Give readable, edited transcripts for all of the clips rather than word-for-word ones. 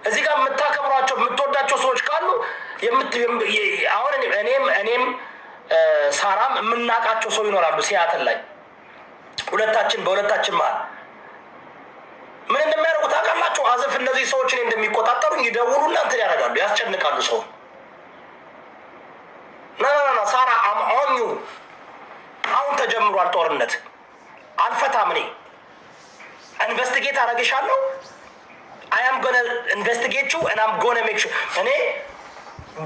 እዚህ ጋር የምታከብሯቸው የምትወዳቸው ሰዎች ካሉ አሁን እኔም ሳራም የምናውቃቸው ሰው ይኖራሉ ሲያትል ላይ በሁለታችን መሀል ምን እንደሚያደርጉ ታውቃላችሁ? አዘፍ እነዚህ ሰዎች እኔ እንደሚቆጣጠሩ ይደውሉና እንትን ያደርጋሉ፣ ያስጨንቃሉ ሰው። ና ሳራ አምዖኙ አሁን ተጀምሯል ጦርነት። አልፈታም እኔ ኢንቨስቲጌት አደርግሻለሁ። I am gonna investigate you and I'm gonna make sure እኔ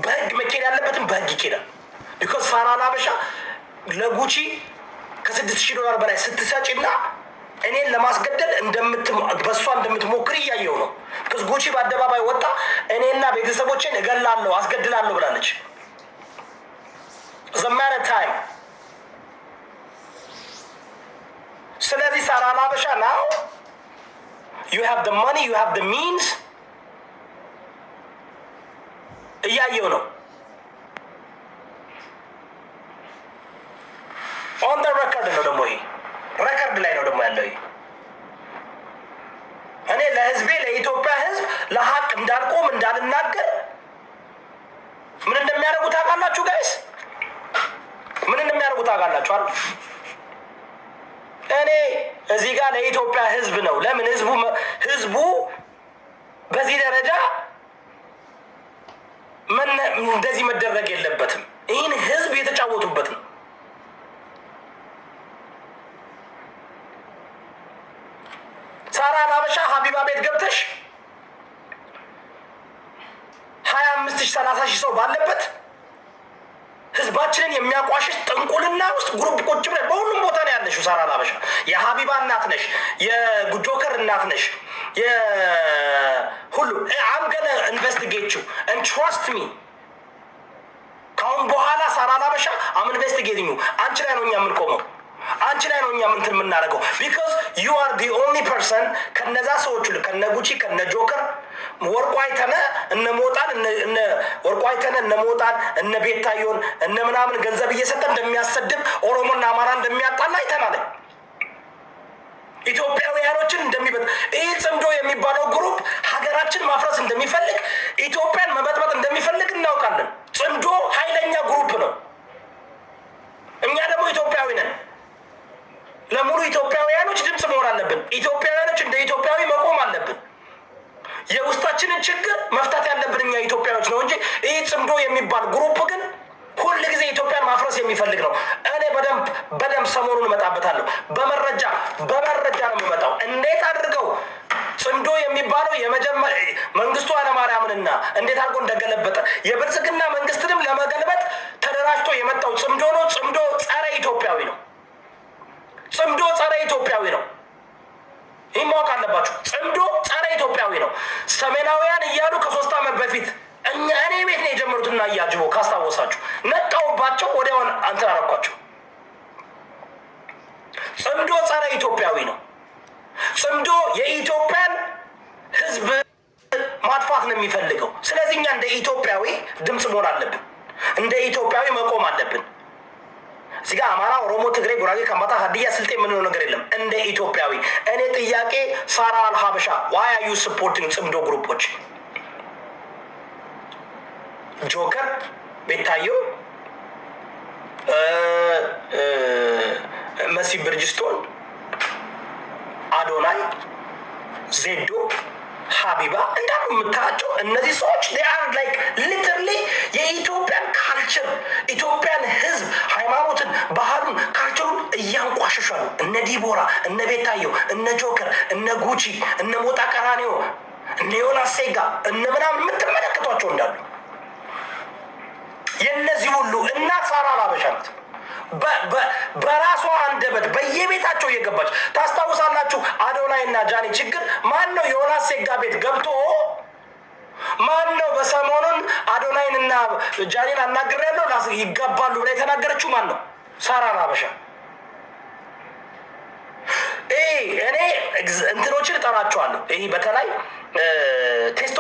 በህግ መኬድ ያለበትም በህግ ይኬዳል። ቢኮዝ ሳራ ላበሻ ለጉቺ $6,000 በላይ ስትሰጪና እኔን ለማስገደል በሷ እንደምትሞክር እያየው ነው። ቢኮዝ ጉቺ በአደባባይ ወጣ እኔና ቤተሰቦቼን እገላለሁ አስገድላለሁ ብላለች። ዘማረ ታይም ስለዚህ ሳራ ላበሻ ናው you have the money, you have the means እያየው ነው። on the record ነው ደግሞ ይሄ ሬከርድ ላይ ነው ደግሞ ያለው። እኔ ለህዝቤ ለኢትዮጵያ ህዝብ ለሀቅ እንዳልቆም እንዳልናገር ምን እንደሚያደርጉ ታውቃላችሁ ጋይስ? ምን እንደሚያደርጉ ታውቃላችሁ አይደል? እኔ እዚህ ጋር ለኢትዮጵያ ህዝብ ነው። ለምን ህዝቡ በዚህ ደረጃ እንደዚህ መደረግ የለበትም። ይህን ህዝብ የተጫወቱበት ነው። ሳራ ላበሻ ሀቢባ ቤት ገብተሽ 25,000-30,000 ሰው ባለበት ህዝባችንን የሚያቋሽሽ ጥንቁልና ውስጥ ግሩፕ ቁጭ ብለሽ በሁሉም ቦታ ነው ያለሽው። ሳራ ላበሻ የሀቢባ እናት ነሽ፣ የጆከር እናት ነሽ፣ ሁሉ I'm gonna investigate you and trust me። ካሁን በኋላ ሳራ ላበሻ I'm investigating you። አንቺ ላይ ነው እኛ የምንቆመው፣ አንቺ ላይ ነው እኛ እንትን የምናደርገው። because you are the only person ከነዛ ሰዎች ሁሉ ከነ ጉቺ ከነ ጆከር ወርቁ አይተነ እነ ሞጣን እነ ወርቁ አይተነ እነ ሞጣን እነ ቤታዮን እነ ምናምን ገንዘብ እየሰጠ እንደሚያሰድብ ኦሮሞና አማራ እንደሚያጣላ አይተናል። ኢትዮጵያውያኖችን እንደሚበጥ ይህ ጽምዶ የሚባለው ግሩፕ ሀገራችን ማፍረስ እንደሚፈልግ ኢትዮጵያን መበጥበጥ እንደሚፈልግ እናውቃለን። ጽምዶ ኃይለኛ ግሩፕ ነው። እኛ ደግሞ ኢትዮጵያዊ ነን። ለሙሉ ኢትዮጵያውያኖች ድምፅ መሆን አለብን። ኢትዮጵያውያኖች እንደ ኢትዮጵያዊ መቆም አለብን። የውስጣችንን ችግር መፍታት ያለብን እኛ ኢትዮጵያዎች ነው እንጂ ይህ ጽምዶ የሚባል ግሩፕ ግን ሁል ጊዜ ኢትዮጵያን ማፍረስ የሚፈልግ ነው። እኔ በደንብ ሰሞኑን እመጣበታለሁ። በመረጃ ነው የምመጣው። እንዴት አድርገው ጽምዶ የሚባለው መንግስቱ ኃይለማርያምንና እንዴት አድርጎ እንደገለበጠ የብልጽግና መንግስትንም ለመገልበጥ ተደራጅቶ የመጣው ጽምዶ ነው። ጽምዶ ጸረ ኢትዮጵያዊ ነው። ጽምዶ ጸረ ኢትዮጵያዊ ነው። ይህ ማወቅ አለባችሁ። ጽምዶ ጸረ ኢትዮጵያዊ ነው። ሰሜናውያን እያሉ ከ3 ዓመት በፊት እኔ ቤት ነው የጀመሩትና እያጅቦ ካስታወሳችሁ ነቃውባቸው፣ ወዲያውን አንተን አረኳቸው። ጽምዶ ጸረ ኢትዮጵያዊ ነው። ጽምዶ የኢትዮጵያን ህዝብ ማጥፋት ነው የሚፈልገው። ስለዚህ እኛ እንደ ኢትዮጵያዊ ድምፅ መሆን አለብን። እንደ ኢትዮጵያዊ መቆም አለብን። እዚህ ጋር አማራ፣ ኦሮሞ፣ ትግሬ፣ ጉራጌ፣ ከምባታ፣ ሀዲያ፣ ስልጤ የምንለው ነገር የለም። እንደ ኢትዮጵያዊ እኔ ጥያቄ ሳራ አልሀበሻ ዋይ አር ዩ ሰፖርቲንግ ጽምዶ ግሩፖች? ጆከር፣ ቤታዮ፣ መሲ ብርጅስቶን፣ አዶናይ፣ ዜዶ፣ ሀቢባ እንዳሉ የምታያቸው እነዚህ ሰዎች ሊትርሊ የኢትዮጵያን ካልቸር ኢትዮጵያን ህዝብ ሃይማኖትን ባህሉን ካልቸሩን እያንቋሸሻሉ። እነ ዲቦራ፣ እነ ቤታዮ፣ እነ ጆከር፣ እነ ጉቺ፣ እነ ሞጣ ቀራኒዮ፣ እነ ዮናስ ሴጋ እነ ምናምን የምትመለከቷቸው እንዳሉ የእነዚህ ሁሉ እናት ሳራ ላበሻ ናት። በራሷ አንደበት በየቤታቸው እየገባች ታስታውሳላችሁ። አዶናይ እና ጃኒ ችግር ማን ነው? ዮናስ ሴጋ ቤት ገብቶ ማን ነው በሰሞኑን አዶናይን እና ጃኒን አናግሬያለሁ ይጋባሉ ብላ የተናገረችው ማን ነው? ሳራ ላበሻ። እኔ እንትኖችን እጠራቸዋለሁ። ይህ በተለይ ቴስት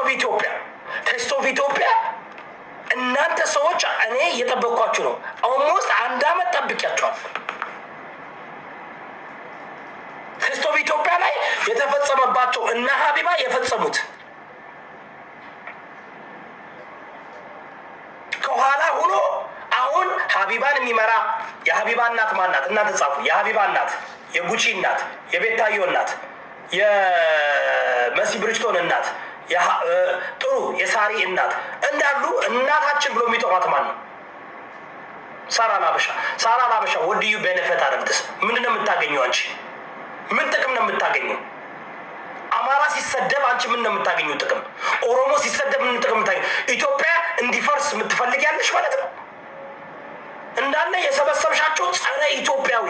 ኦፍ ኢትዮጵያ እናንተ ሰዎች እኔ እየጠበቅኳችሁ ነው። ኦልሞስት 1 ዓመት ጠብቂያችኋል። ቴስት ኦፍ ኢትዮጵያ ላይ የተፈጸመባቸው እነ ሀቢባ የፈጸሙት የሀቢባ እናት ማናት? እናንተ ጻፉ። የሀቢባ እናት፣ የጉቺ እናት፣ የቤታዮ እናት፣ የመሲ ብሪጅቶን እናት፣ ጥሩ የሳሪ እናት እንዳሉ እናታችን ብሎ የሚጠሯት ማን ነው? ሳራ ላበሻ። ሳራ ላበሻ ወድዩ ቤኔፊት አረግትስ ምንድን ነው የምታገኘው? አንቺ ምን ጥቅም ነው የምታገኘው? አማራ ሲሰደብ አንቺ ምን ነው የምታገኘው ጥቅም? ኦሮሞ ሲሰደብ ምን ጥቅም የምታገኘው? ኢትዮጵያ እንዲፈርስ የምትፈልጊያለሽ ማለት ነው? እንዳለ የሰበሰብሻቸው ጸረ ኢትዮጵያዊ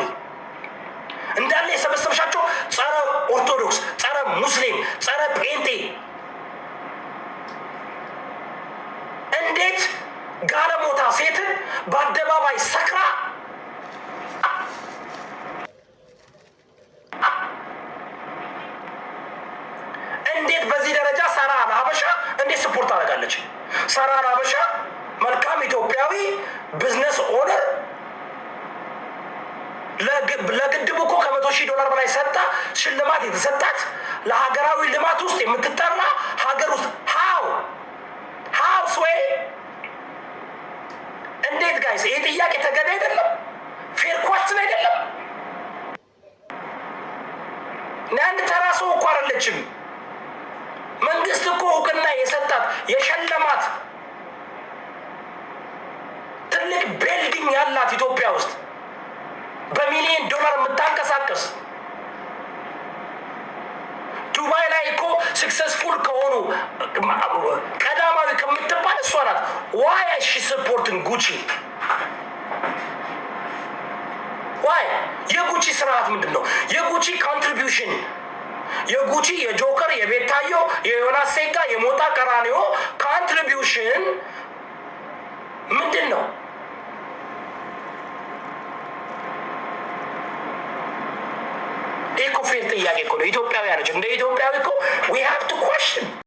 እንዳለ የሰበሰብሻቸው ጸረ ኦርቶዶክስ፣ ጸረ ሙስሊም፣ ጸረ ጴንጤ እንዴት ጋለሞታ ሴትን በአደባባይ ሰክራ እንዴት በዚህ ደረጃ ሳራ ሀበሻ እንዴት ስፖርት ታደርጋለች? ሳራ ሀበሻ መልካም ኢትዮጵያዊ ቢዝነስ ኦነር ለግድቡ እኮ $100,000 በላይ ሰጣ ሽልማት የተሰጣት ለሀገራዊ ልማት ውስጥ የምትጠራ ሀገር ውስጥ ሀው ስዌይ እንዴት ጋይስ? ይህ ጥያቄ ተገቢ አይደለም? ፌር ኳስትን አይደለም? አንድ ተራ ሰው እኮ አይደለችም። መንግስት እኮ እውቅና የሰጣት የሸለማት ትልቅ ቢልዲንግ ያላት ኢትዮጵያ ውስጥ በሚሊዮን ዶላር የምታንቀሳቀስ ዱባይ ላይ እኮ ስክሰስፉል ከሆኑ ቀዳማዊ ከምትባል እሷ ናት። ዋይ ሺ ሰፖርትን ጉቺ? ዋይ? የጉቺ ስርዓት ምንድን ነው? የጉቺ ኮንትሪቢዩሽን፣ የጉቺ የጆከር፣ የቤታዮ፣ የዮናስ ሴጋ፣ የሞጣ ቀራኒዮ ኮንትሪቢዩሽን ምንድን ነው? ይህ እኮ ፌር ጥያቄ እኮ ነው። ኢትዮጵያውያኖች እንደ ኢትዮጵያዊ እኮ we have to question